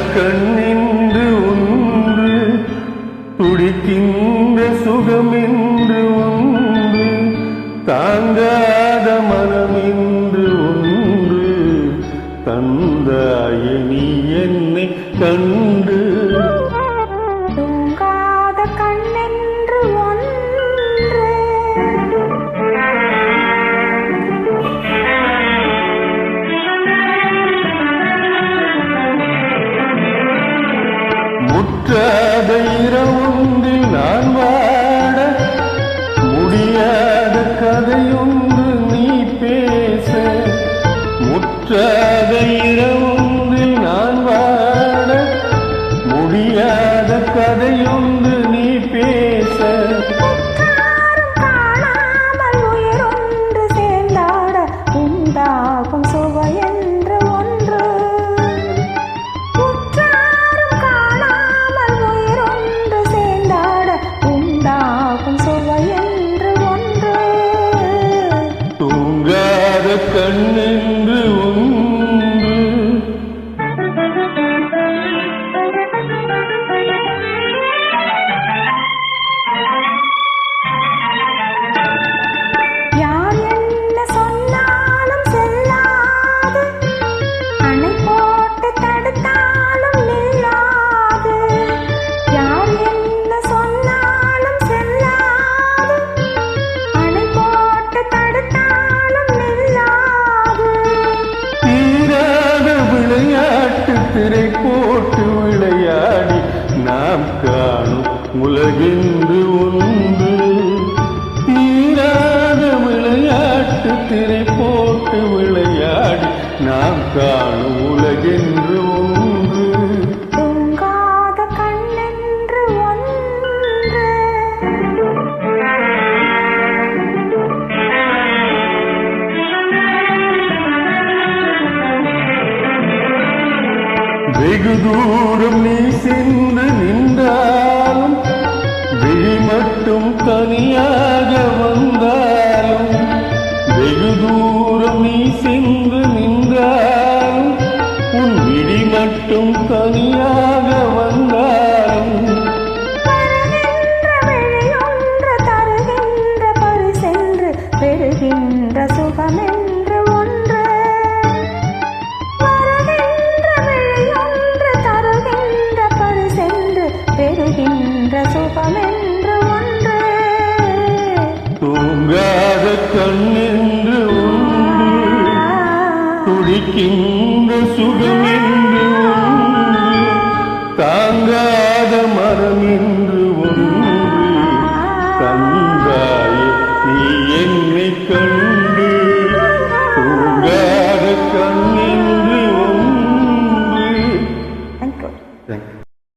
கண்ணின்று ஒன்று துடிக்கின்ற சுகமென்று ஒன்று தாங்காத மனமென்று ஒன்று தந்தாய நீ என்னை கண்டு தூங்காத கண்ணென்று ஒன்று முற்றாத இரவொன்றில் நான் வாட முடியாத கதையொன்று நீ பேச முற்றாத இரவொன்றில் நான் வாட முடியாத கதையொன்று நீ பேச காணாமல் உயிரொன்று சேர்ந்தாட உண்டாகும் சுவையென்று ஒன்று உற்றாரும் காணாமல் உயிரொன்று சேர்ந்தாட உண்டாகும் சுவையென்று ஒன்று தூங்காத கண்ணென்று ஒன்று யார் என்ன சொன்னாலும் செல்லாது அணை போட்டு தடுத்தாலும் நில்லாது யார் என்ன சொன்னாலும் செல்லாது அணை போட்டு தடுத்தாலும் நில்லாது தீராத விளையாட்டு திரை போட்டு விளையாடி நாம் காணும் உலகென்று ஒன்று தீராத விளையாட்டு திரை போட்டு விளையாடி நாம் காணும் உலகென்று ஒன்று தூங்காத கண்ணென்று ஒன்று வெகு தூரம் நீ சென்று நின்றாலும் விழி மட்டும் தனியாக வந்தாலும் வெகு தூரம் நீ சென்று நின்றாலும் உன் விழி மட்டும் தனியாக வந்தாலும் வருகின்ற விழியொன்று தருகின்ற பரிசென்று பெறுகின்ற சுகமென்று ஒன்று வருகின்ற விழியொன்று தருகின்ற பரிசென்று பெறுகின்ற சுகமென்று ஒன்று தூங்காத கண்ணென்று ஒன்று துடிக்கின்ற சுகமென்று ஒன்று தாங்காத மரமென்று